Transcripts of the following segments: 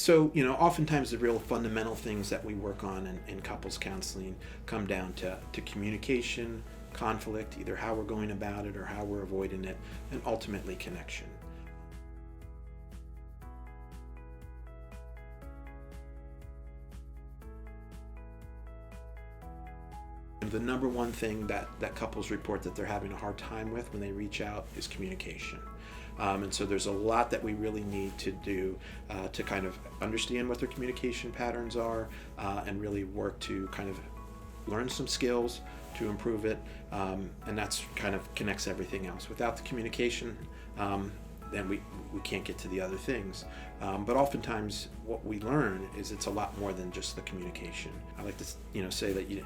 So, oftentimes the real fundamental things that we work on in couples counseling come down to communication, conflict, either how we're going about it or how we're avoiding it, and ultimately connection. The number one thing that couples report that they're having a hard time with when they reach out is communication. And so there's a lot that we really need to do to kind of understand what their communication patterns are and really work to kind of learn some skills to improve it. And that's kind of connects everything else. Without the communication, then we can't get to the other things. But oftentimes what we learn is it's a lot more than just the communication. I like to say that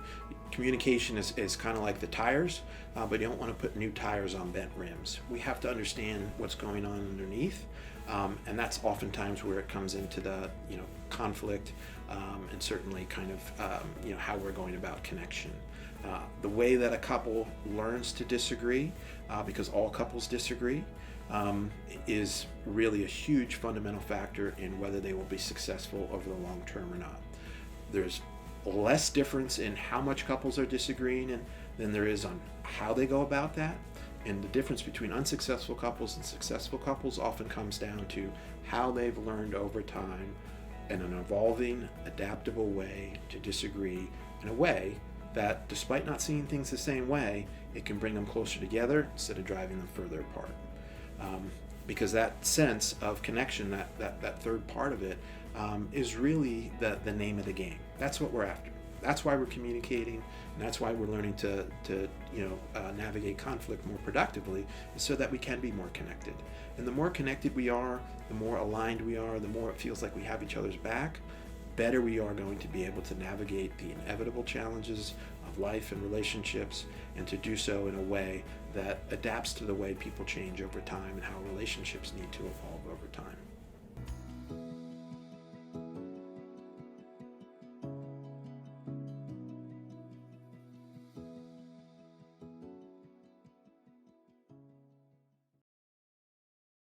communication is kind of like the tires, but you don't want to put new tires on bent rims. We have to understand what's going on underneath, and that's oftentimes where it comes into the conflict, and certainly kind of how we're going about connection. The way that a couple learns to disagree, because all couples disagree, is really a huge fundamental factor in whether they will be successful over the long term or not. There's less difference in how much couples are disagreeing than there is on how they go about that. And the difference between unsuccessful couples and successful couples often comes down to how they've learned over time in an evolving, adaptable way to disagree in a way that, despite not seeing things the same way, it can bring them closer together instead of driving them further apart. Because that sense of connection, that third part of it, is really the name of the game. That's what we're after. That's why we're communicating, and that's why we're learning to navigate conflict more productively, is so that we can be more connected. And the more connected we are, the more aligned we are, the more it feels like we have each other's back, better we are going to be able to navigate the inevitable challenges of life and relationships, and to do so in a way that adapts to the way people change over time and how relationships need to evolve over time.